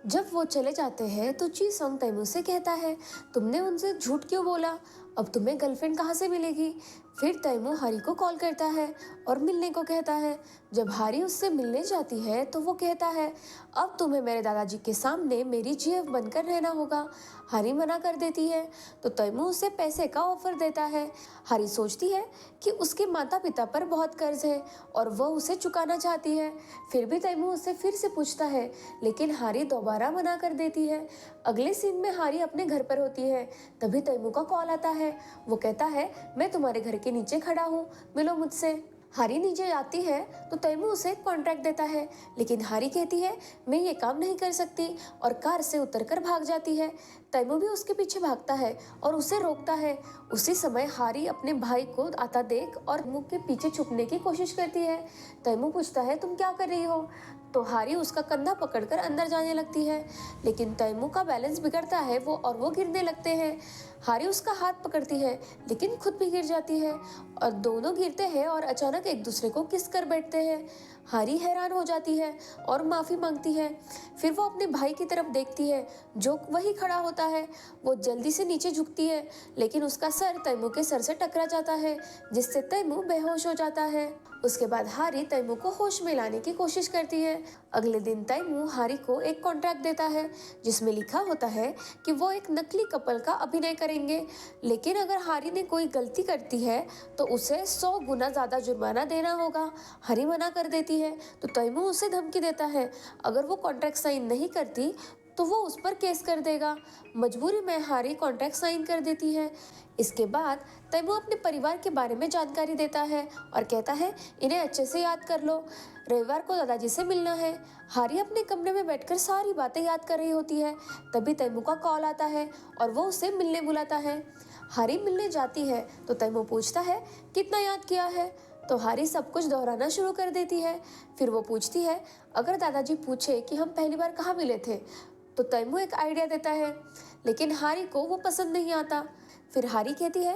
जब वो चले जाते हैं तो ची सॉन्ग तैमूर से कहता है, तुमने उनसे झूठ क्यों बोला? अब तुम्हें गर्लफ्रेंड कहाँ से मिलेगी? फिर तैमूर हारी को कॉल करता है और मिलने को कहता है। जब हारी उससे मिलने जाती है तो वो कहता है, अब तुम्हें मेरे दादाजी के सामने मेरी जीएफ बनकर रहना होगा। हारी मना कर देती है तो तैमूर उसे पैसे का ऑफर देता है। हारी सोचती है कि उसके माता पिता पर बहुत कर्ज है और वह उसे चुकाना चाहती है। फिर भी तैमूर उससे फिर से पूछता है, लेकिन हारी दोबारा मना कर देती है। अगले सीन में हारी अपने घर पर होती है। तभी तैमूर का कॉल आता है। वो कहता है, मैं तुम्हारे घर के नीचे खड़ा हूँ, मिलो मुझसे। हारी नीचे आती है तो तैमूर उसे एक कॉन्ट्रैक्ट देता है, लेकिन हारी कहती है, मैं ये काम नहीं कर सकती और कार से उतरकर भाग जाती है। तैमूर भी उसके पीछे भागता है और उसे रोकता है। उसी समय हारी अपने भाई को आता देख और मुंह के पीछे छुपने की कोशिश करती है। तैमूर पूछता है, तुम क्या कर रही हो? तो हारी उसका कंधा पकड़कर अंदर जाने लगती है, लेकिन तैमूर का बैलेंस बिगड़ता है वो गिरने लगते हैं। हारी उसका हाथ पकड़ती है, लेकिन खुद भी गिर जाती है और दोनों गिरते हैं और अचानक एक दूसरे को किस कर बैठते हैं। हारी हैरान हो जाती है और माफी मांगती है। फिर वो अपने भाई की तरफ देखती है जो वही खड़ा होता है। वो जल्दी से नीचे झुकती है, लेकिन उसका सर तैमूर के सर से टकरा जाता है, जिससे तैमूर बेहोश हो जाता है। उसके बाद हारी तैमूर को होश में लाने की कोशिश करती है। अगले दिन तैमूर हारी को एक कॉन्ट्रैक्ट देता है जिसमें लिखा होता है कि वो एक नकली कपल का अभिनय करेंगे, लेकिन अगर हारी ने कोई गलती करती है तो उसे 100 गुना ज्यादा जुर्माना देना होगा। हारी मना कर देती है तो तैमूर उसे धमकी देता है, अगर वो कॉन्ट्रैक्ट साइन नहीं करती तो वो उस पर केस कर देगा। मजबूरी में हारी कॉन्ट्रैक्ट साइन कर देती है। इसके बाद तैमूर अपने परिवार के बारे में जानकारी देता है और कहता है, इन्हें अच्छे से याद कर लो, रविवार को दादाजी से मिलना है। हारी अपने कमरे में बैठकर सारी बातें याद कर रही होती है। तभी तैमूर का कॉल आता है और वो उसे मिलने बुलाता है। हारी मिलने जाती है तो तैमूर पूछता है, कितना याद किया है? तो हारी सब कुछ दोहराना शुरू कर देती है। फिर वो पूछती है, अगर दादाजी पूछे कि हम पहली बार कहाँ मिले थे? तो तैमूर एक आइडिया देता है, लेकिन हारी को वो पसंद नहीं आता। फिर हारी कहती है,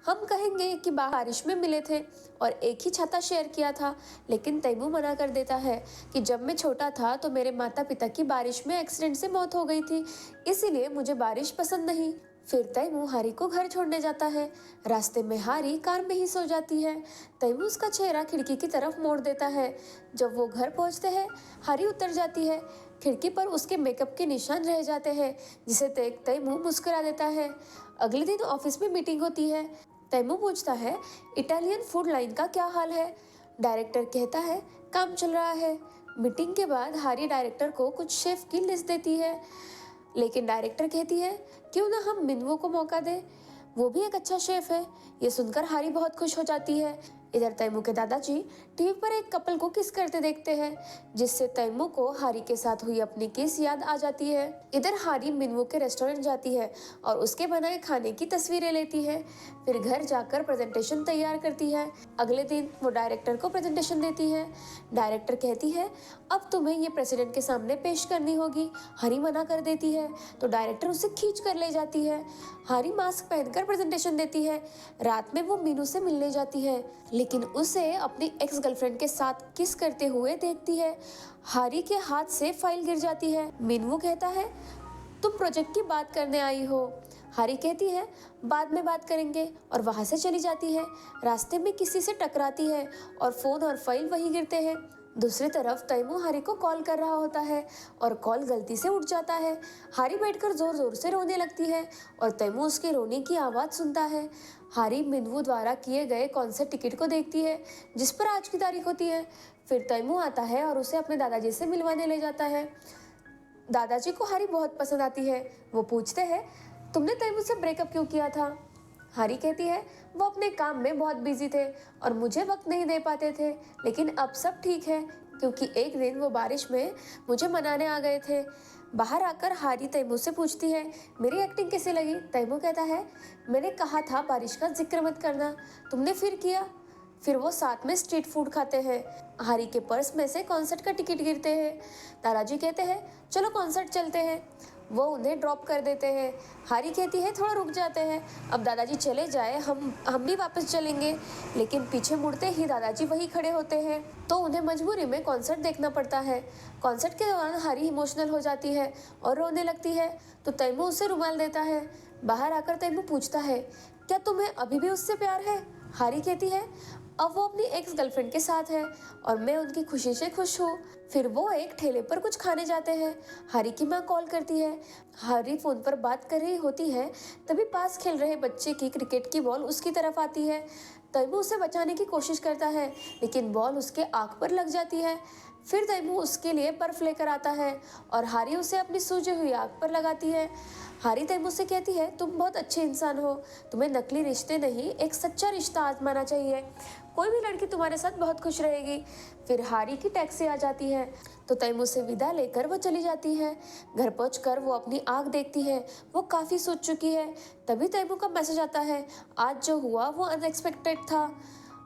हम कहेंगे कि बारिश में मिले थे और एक ही छाता शेयर किया था। लेकिन तैमूर मना कर देता है कि जब मैं छोटा था तो मेरे माता पिता की बारिश में एक्सीडेंट से मौत हो गई थी, इसीलिए मुझे बारिश पसंद नहीं। फिर तैमूर हारी को घर छोड़ने जाता है। रास्ते में हारी कार में ही सो जाती है। तैमूर उसका चेहरा खिड़की की तरफ मोड़ देता है। जब वो घर पहुंचते हैं, हारी उतर जाती है। खिड़की पर उसके मेकअप के निशान रह जाते हैं, जिसे देख तैमूर मुस्कुरा देता है। अगले दिन ऑफिस में मीटिंग होती है। तैमूर पूछता है, इटालियन फूड लाइन का क्या हाल है? डायरेक्टर कहता है, काम चल रहा है। मीटिंग के बाद हारी डायरेक्टर को कुछ शेफ की लिस्ट देती है, लेकिन डायरेक्टर कहती है, क्यों ना हम मिनवो को मौका दें, वो भी एक अच्छा शेफ है। ये सुनकर हारी बहुत खुश हो जाती है। इधर तैमूर के दादाजी टीवी पर एक कपल को किस करते देखते हैं, जिससे तैमूर को हारी के साथ हुई अपनी किस याद आ जाती है। इधर हारी मिनवो के रेस्टोरेंट जाती है और उसके बनाए खाने की तस्वीरें लेती है। फिर घर जाकर प्रेजेंटेशन तैयार करती है। अगले दिन वो डायरेक्टर को प्रेजेंटेशन देती है। डायरेक्टर कहती है, अब तुम्हें ये प्रेसिडेंट के सामने पेश करनी होगी। हारी मना कर देती है तो डायरेक्टर उसे खींच कर ले जाती है। हारी मास्क पहनकर प्रेजेंटेशन देती है। रात में वो मीनू से मिलने जाती है, लेकिन उसे अपनी एक्स गर्लफ्रेंड के साथ किस करते हुए देखती है। हारी के हाथ से फाइल गिर जाती है। मीनू कहता है, तुम प्रोजेक्ट की बात करने आई हो? हारी कहती है, बाद में बात करेंगे, और वहां से चली जाती है। रास्ते में किसी से टकराती है और फोन और फाइल वहीं गिरते हैं। दूसरी तरफ तैमूर हारी को कॉल कर रहा होता है और कॉल गलती से उठ जाता है। हारी बैठकर जोर जोर से रोने लगती है और तैमूर उसके रोने की आवाज सुनता है। हारी मिनवू द्वारा किए गए कॉन्सर्ट टिकट को देखती है, जिस पर आज की तारीख होती है। फिर तैमूर आता है और उसे अपने दादाजी से मिलवाने ले जाता है। दादाजी को हारी बहुत पसंद आती है। वो पूछते हैं, तुमने तैमूर से ब्रेकअप क्यों किया था? हारी कहती है, वो अपने काम में बहुत बिजी थे और मुझे वक्त नहीं दे पाते थे, लेकिन अब सब ठीक है क्योंकि एक दिन वो बारिश में मुझे मनाने आ गए थे। बाहर आकर हारी तैमूर से पूछती है, मेरी एक्टिंग कैसे लगी? तैमूर कहता है, मैंने कहा था बारिश का जिक्र मत करना, तुमने फिर किया। फिर वो साथ में स्ट्रीट फूड खाते हैं। हारी के पर्स में से कॉन्सर्ट का टिकट गिरते हैं। दादाजी कहते हैं, चलो कॉन्सर्ट चलते हैं। वो उन्हें ड्रॉप कर देते हैं। हारी कहती है थोड़ा रुक जाते हैं, अब दादाजी चले जाए हम भी वापस चलेंगे। लेकिन पीछे मुड़ते ही दादाजी वही खड़े होते हैं, तो उन्हें मजबूरी में कॉन्सर्ट देखना पड़ता है। कॉन्सर्ट के दौरान हारी इमोशनल हो जाती है और रोने लगती है, तो तैमू उसे रुमाल देता है। बाहर आकर तैमू पूछता है, क्या तुम्हें अभी भी उससे प्यार है? हारी कहती है, अब वो अपनी एक्स गर्लफ्रेंड के साथ है और मैं उनकी खुशी से खुश हूँ। फिर वो एक ठेले पर कुछ खाने जाते हैं। हारी की माँ कॉल करती है। हारी फोन पर बात कर रही होती है, तभी पास खेल रहे बच्चे की क्रिकेट की बॉल उसकी तरफ आती है। तैमू उसे बचाने की कोशिश करता है, लेकिन बॉल उसके आँख पर लग जाती है। फिर तैमू उसके लिए बर्फ लेकर आता है और हारी उसे अपनी सूजी हुई आँख पर लगाती है। हारी तैमू से कहती है, तुम बहुत अच्छे इंसान हो, तुम्हें नकली रिश्ते नहीं एक सच्चा रिश्ता आजमाना चाहिए, कोई भी लड़की तुम्हारे साथ बहुत खुश रहेगी। फिर हारी की टैक्सी आ जाती है, तो तैमू से विदा लेकर वो चली जाती है। घर पहुंचकर वो अपनी आँख देखती है, वो काफ़ी सोच चुकी है। तभी तैमू का मैसेज आता है, आज जो हुआ वो अनएक्सपेक्टेड था।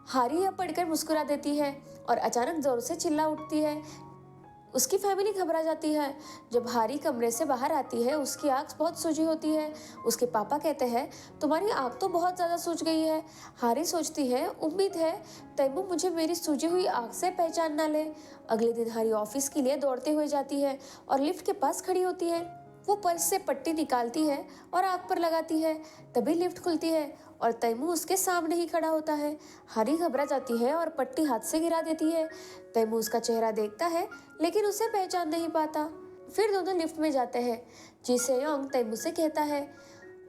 हारी यह पढ़कर मुस्कुरा देती है और अचानक जोर से चिल्ला उठती है। उसकी फैमिली घबरा जाती है। जब हारी कमरे से बाहर आती है, उसकी आँख बहुत सूजी होती है। उसके पापा कहते हैं, तुम्हारी आँख तो बहुत ज़्यादा सूज गई है। हारी सोचती है, उम्मीद है तैमू मुझे मेरी सूजी हुई आँख से पहचान ना ले। अगले दिन हारी ऑफिस के लिए दौड़ते हुए जाती है और लिफ्ट के पास खड़ी होती है। वो पर्स से पट्टी निकालती है और आँख पर लगाती है। तभी लिफ्ट खुलती है और तैमू उसके सामने ही खड़ा होता है। हारी घबरा जाती है और पट्टी हाथ से गिरा देती है। तैमू उसका चेहरा देखता है, लेकिन उसे पहचान नहीं पाता। फिर दोनों लिफ्ट में जाते हैं। जी सेयोंग तैमू से कहता है,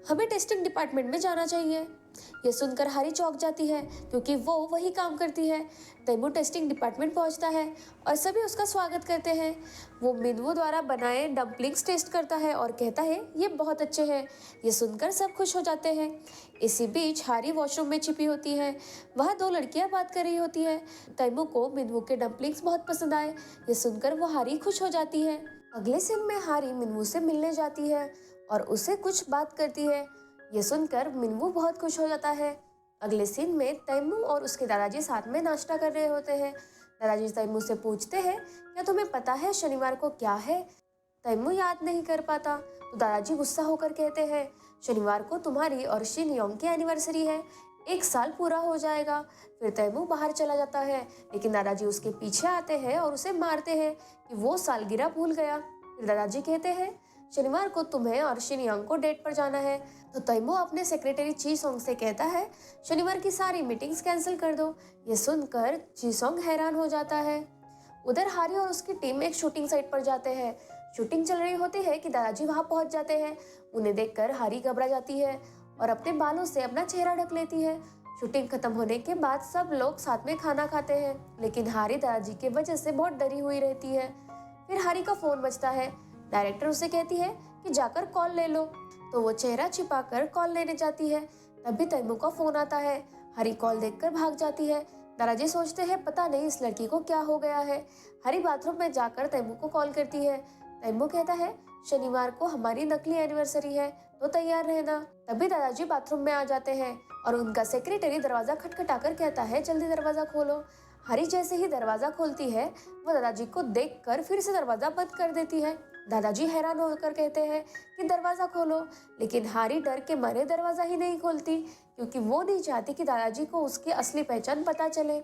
हमें टेस्टिंग डिपार्टमेंट में जाना चाहिए। ये सुनकर हारी चौंक जाती है, क्योंकि वो वही काम करती है। तैमू टेस्टिंग डिपार्टमेंट पहुंचता है और सभी उसका स्वागत करते हैं। वो मिनवू द्वारा बनाए डम्पलिंग्स टेस्ट करता है और कहता है, ये बहुत अच्छे हैं। ये सुनकर सब खुश हो जाते हैं। इसी बीच हारी वॉशरूम में छिपी होती है। वहाँ दो लड़कियां बात कर रही होती है। तैमू को मिनवू के डम्पलिंग्स बहुत पसंद आए। ये सुनकर वो हारी खुश हो जाती है। अगले सीन में हारी मिनवू से मिलने जाती है और उसे कुछ बात करती है। ये सुनकर मिनवू बहुत खुश हो जाता है। अगले सीन में तैमू और उसके दादाजी साथ में नाश्ता कर रहे होते हैं। दादाजी तैमू से पूछते हैं, क्या तुम्हें पता है शनिवार को क्या है? तैमू याद नहीं कर पाता, तो दादाजी गुस्सा होकर कहते हैं, शनिवार को तुम्हारी और शिन योंग की एनिवर्सरी है, 1 साल पूरा हो जाएगा। फिर तैमू बाहर चला जाता है, लेकिन दादाजी उसके पीछे आते हैं और उसे मारते हैं कि वो सालगिरह भूल गया। फिर दादाजी कहते हैं, शनिवार को तुम्हें और शिन योंग को डेट पर जाना है। तो तैमू अपने सेक्रेटरी ची सोंग से कहता है, शनिवार की सारी मीटिंग्स कैंसिल कर दो। ये सुनकर ची सोंग हैरान हो जाता है। उधर हारी और उसकी टीम एक शूटिंग साइट पर जाते हैं। शूटिंग चल रही होती है कि दादाजी वहां पहुंच जाते हैं। उन्हें देखकर हारी घबरा जाती है और अपने बालों से अपना चेहरा ढक लेती है। शूटिंग खत्म होने के बाद सब लोग साथ में खाना खाते हैं, लेकिन हारी दादाजी की वजह से बहुत डरी हुई रहती है। फिर हारी का फोन बजता है। डायरेक्टर उसे कहती है कि जाकर कॉल ले लो, तो वो चेहरा छिपाकर कॉल लेने जाती है। तभी तैमू का फोन आता है। हारी कॉल देखकर भाग जाती है। दादाजी सोचते हैं, पता नहीं इस लड़की को क्या हो गया है। हारी बाथरूम में जाकर तैमू को कॉल करती है। तैमू कहता है, शनिवार को हमारी नकली एनिवर्सरी है, तो तैयार रहना। तभी दादाजी बाथरूम में आ जाते हैं और उनका सेक्रेटरी दरवाजा खटखटाकर कहता है, जल्दी दरवाजा खोलो। हारी जैसे ही दरवाजा खोलती है, वो दादाजी को देखकर फिर से दरवाजा बंद कर देती है। दादाजी हैरान होकर कहते हैं कि दरवाजा खोलो, लेकिन हारी डर के मारे दरवाजा ही नहीं खोलती, क्योंकि वो नहीं चाहती कि दादाजी को उसकी असली पहचान पता चले।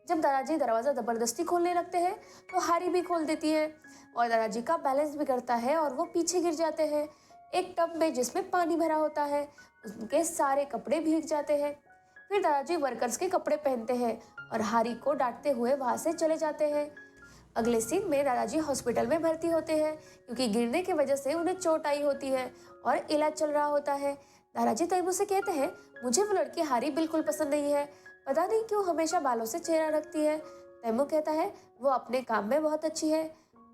जब दादाजी दरवाजा जबरदस्ती खोलने लगते हैं, तो हारी भी खोल देती है और दादाजी का बैलेंस बिगड़ता है और वो पीछे गिर जाते हैं। एक टब में जिसमें पानी भरा होता है, उनके सारे कपड़े भीग जाते हैं। फिर दादाजी वर्कर्स के कपड़े पहनते हैं और हारी को डांटते हुए वहां से चले जाते हैं। अगले सीन में दादाजी हॉस्पिटल में भर्ती होते हैं, क्योंकि गिरने की वजह से उन्हें चोट आई होती है और इलाज चल रहा होता है। दादाजी तैमू से कहते हैं, मुझे वो लड़की हारी बिल्कुल पसंद नहीं है, पता नहीं क्यों हमेशा बालों से चेहरा रखती है। तैमू कहता है, वो अपने काम में बहुत अच्छी है।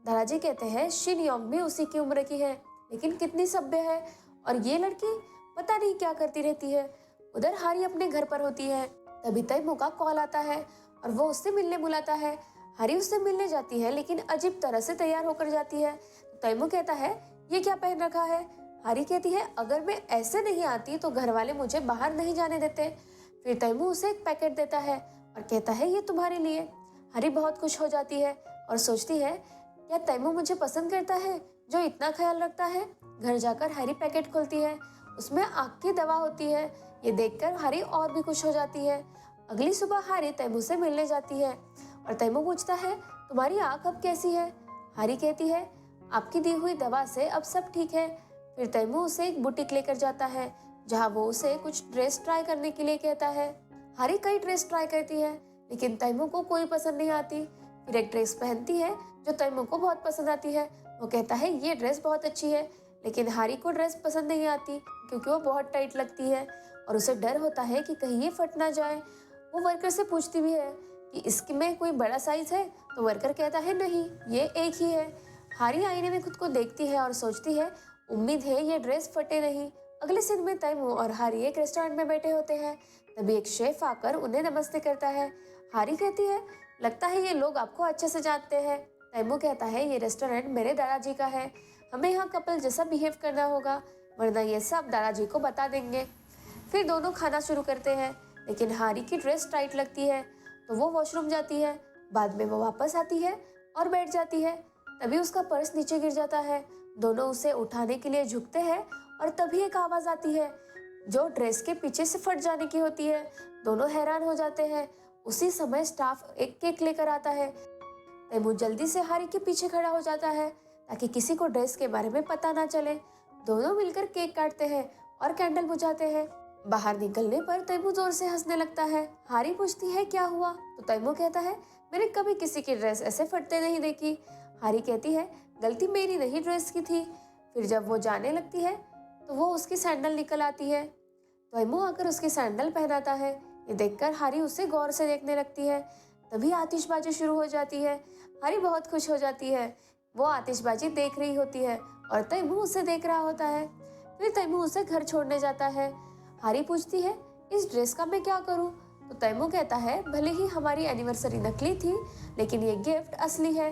दादाजी कहते हैं, शिन योंग भी उसी की उम्र की है, लेकिन कितनी सभ्य है, और ये लड़की पता नहीं क्या करती रहती है। उधर हारी अपने घर पर होती है। तभी तैमू का कॉल आता है और वो उससे मिलने बुलाता है। हारी उससे मिलने जाती है, लेकिन अजीब तरह से तैयार होकर जाती है। तैमू कहता है, ये क्या पहन रखा है? हारी कहती है, अगर मैं ऐसे नहीं आती तो घर वाले मुझे बाहर नहीं जाने देते। फिर तैमू उसे एक पैकेट देता है और कहता है, ये तुम्हारे लिए। हारी बहुत खुश हो जाती है और सोचती है, क्या तैमू मुझे पसंद करता है जो इतना ख्याल रखता है? घर जाकर हैरी पैकेट खोलती है, उसमें आग की दवा होती है। ये देखकर हैरी और भी खुश हो जाती है। अगली सुबह हैरी तैमू से मिलने जाती है और तैमू पूछता है, तुम्हारी आंख अब कैसी है? हैरी कहती है, आपकी दी हुई दवा से अब सब ठीक है। फिर तैमू उसे एक बुटीक लेकर जाता है जहाँ वो उसे कुछ ड्रेस ट्राई करने के लिए कहता है। हैरी कई ड्रेस ट्राई करती है लेकिन तैमू को कोई पसंद नहीं आती। फिर एक ड्रेस पहनती है जो तैमू को बहुत पसंद आती है। वो कहता है ये ड्रेस बहुत अच्छी है, लेकिन हैरी को ड्रेस पसंद नहीं आती क्योंकि वो बहुत टाइट लगती है और उसे डर होता है कि कहीं ये फट ना जाए। वो वर्कर से पूछती भी है कि इसकी में कोई बड़ा साइज है, तो वर्कर कहता है नहीं, ये एक ही है। हैरी आईने में खुद को देखती है और सोचती है, उम्मीद है ये ड्रेस फटे नहीं। अगले सीन में तैमू और हैरी एक रेस्टोरेंट में बैठे होते हैं। तभी एक शेफ आकर उन्हें नमस्ते करता है। हैरी कहती है, लगता है ये लोग आपको अच्छे से जानते हैं। तैमू कहता है, ये रेस्टोरेंट मेरे दादाजी का है, हमें यहाँ कपल जैसा बिहेव करना होगा, वरना ये सब दादाजी को बता देंगे। फिर दोनों खाना शुरू करते हैं, लेकिन हैरी की ड्रेस टाइट लगती है तो वो वॉशरूम जाती है। बाद में वो वापस आती है और बैठ जाती है। तभी उसका पर्स नीचे गिर जाता है। दोनों उसे उठाने के लिए झुकते हैं और तभी एक आवाज़ आती है जो ड्रेस के पीछे से फट जाने की होती है। दोनों हैरान हो जाते हैं। उसी समय स्टाफ एक केक लेकर आता है। तैमू जल्दी से हैरी के पीछे खड़ा हो जाता है ताकि किसी को ड्रेस के बारे में पता ना चले। दोनों मिलकर केक काटते हैं और कैंडल बुझाते हैं। बाहर निकलने पर तैमू जोर से हंसने लगता है। हैरी पूछती है, क्या हुआ? तो तैमू कहता है, मैंने कभी किसी की ड्रेस ऐसे फटते नहीं देखी। हैरी कहती है, गलती मेरी नहीं, ड्रेस की थी। फिर जब वो जाने लगती है तो वो उसकी सैंडल निकल आती है। तैमू आकर उसकी सैंडल पहनाता है। ये देखकर हैरी उसे गौर से देखने लगती है। तभी आतिशबाजी शुरू हो जाती है। हैरी बहुत खुश हो जाती है। वो आतिशबाजी देख रही होती है और तैमू उसे देख रहा होता है। फिर तैमू उसे घर छोड़ने जाता है। हैरी पूछती है, इस ड्रेस का मैं क्या करूं? तो तैमू कहता है, भले ही हमारी एनिवर्सरी नकली थी, लेकिन ये गिफ्ट असली है।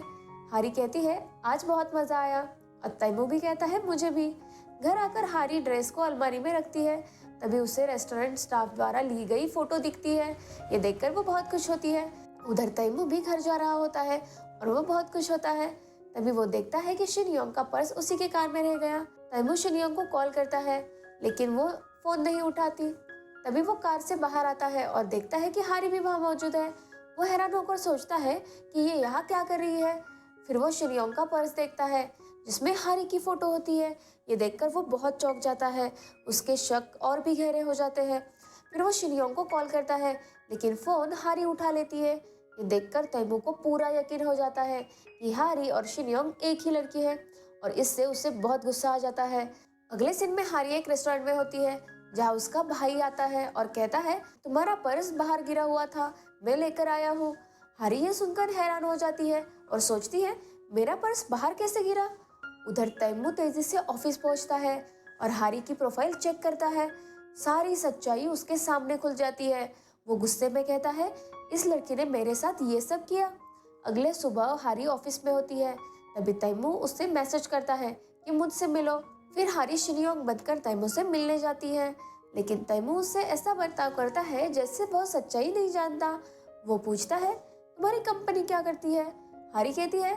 हैरी कहती है, आज बहुत मजा आया। और तैमू भी कहता है, मुझे भी। घर आकर हैरी ड्रेस को अलमारी में रखती है। तभी उसे रेस्टोरेंट स्टाफ द्वारा ली गई फोटो दिखती है। ये देखकर वो बहुत खुश होती है। उधर तैमू भी घर जा रहा होता है और वो बहुत खुश होता है। तभी वो देखता है कि शिनयोंग का पर्स उसी के कार में रह गया। तैमू शिनयोंग को कॉल करता है, लेकिन वो फोन नहीं उठाती। तभी वो कार से बाहर आता है और देखता है कि हैरी भी वहाँ मौजूद है। वो हैरान होकर सोचता है कि ये यहाँ क्या कर रही है। फिर वो शिनयोंग का पर्स देखता है जिसमें हैरी की फोटो होती है। ये देखकर वो बहुत चौंक जाता है। उसके शक और भी गहरे हो जाते हैं। फिर वो शिनयोंग को कॉल करता है, लेकिन फोन हैरी उठा लेती है। ये देखकर तैमू को पूरा यकीन हो जाता है कि हैरी और शिनयोंग एक ही लड़की है और इससे उसे बहुत गुस्सा आ जाता है। अगले सीन में हैरी एक रेस्टोरेंट में होती है जहाँ उसका भाई आता है और कहता है, तुम्हारा पर्स बाहर गिरा हुआ था, मैं लेकर आया हूँ। हैरी ये सुनकर हैरान हो जाती है और सोचती है, मेरा पर्स बाहर कैसे गिरा? उधर तैमू तेजी से ऑफिस पहुंचता है और हैरी की प्रोफाइल चेक करता है। सारी सच्चाई उसके सामने खुल जाती है। वो गुस्से में कहता है, इस लड़की ने मेरे साथ ये सब किया। अगले सुबह हैरी ऑफिस में होती है। तभी तैमू उससे मैसेज करता है कि मुझसे मिलो। फिर हैरी शिनयोंग बनकर तैमू से मिलने जाती है, लेकिन तैमू उससे ऐसा बर्ताव करता है जैसे वो सच्चाई नहीं जानता। वो पूछता है, तुम्हारी कंपनी क्या करती है? हैरी कहती है,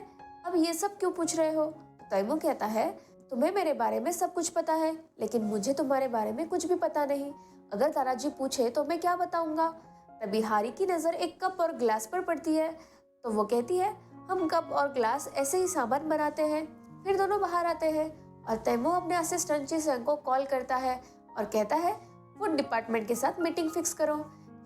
अब ये सब क्यों पूछ रहे हो? तैमू कहता है, तुम्हें मेरे बारे में सब कुछ पता है, लेकिन मुझे तुम्हारे बारे में कुछ भी पता नहीं। अगर दादाजी पूछे तो मैं क्या बताऊंगा? तभी हैरी की नज़र एक कप और ग्लास पर पड़ती है तो वो कहती है, हम कप और ग्लास ऐसे ही सामान बनाते हैं। फिर दोनों बाहर आते हैं और तैमू अपने असिस्टेंट जी संग को कॉल करता है और कहता है, फूड डिपार्टमेंट के साथ मीटिंग फिक्स करो।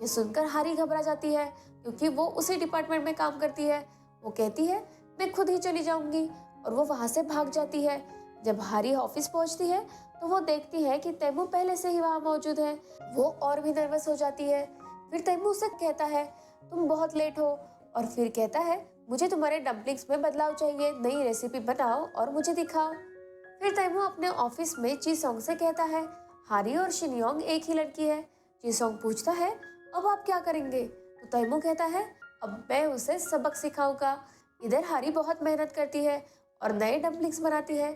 ये सुनकर हैरी घबरा जाती है क्योंकि वो उसी डिपार्टमेंट में काम करती है। वो कहती है, मैं खुद ही चली जाऊंगी, और वो वहाँ से भाग जाती है। जब हैरी ऑफिस पहुँचती है तो वो देखती है कि तैमू पहले से ही वहाँ मौजूद है। वो और भी नर्वस हो जाती है। फिर तैमू उसे कहता है, तुम बहुत लेट हो, और फिर कहता है, मुझे तुम्हारे डम्पलिंग्स में बदलाव चाहिए, नई रेसिपी बनाओ और मुझे दिखाओ। फिर तैमू अपने ऑफिस में जीसोंग से कहता है, हैरी और शिनयोंग एक ही लड़की है। जीसोंग पूछता है, अब आप क्या करेंगे? तो तैमू कहता है, अब मैं उसे सबक सिखाऊंगा। इधर हैरी बहुत मेहनत करती है और नए डम्पलिंग्स बनाती है।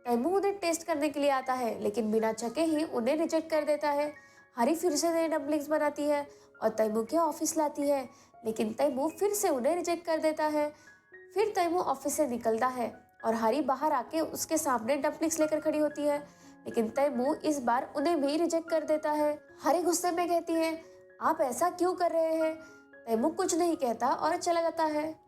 तैमू उन्हें टेस्ट करने के लिए आता है, लेकिन बिना चखे ही उन्हें रिजेक्ट कर देता है। हैरी फिर से नए डम्पलिंग्स बनाती है और तैमू के ऑफिस लाती है, लेकिन तैमू फिर से उन्हें रिजेक्ट कर देता है। फिर तैमू ऑफिस से निकलता है और हारी बाहर आके उसके सामने डम्पलिंग्स लेकर खड़ी होती है, लेकिन तैमू इस बार उन्हें भी रिजेक्ट कर देता है। हारी गुस्से में कहती है, आप ऐसा क्यों कर रहे हैं? तैमू कुछ नहीं कहता और चला जाता है।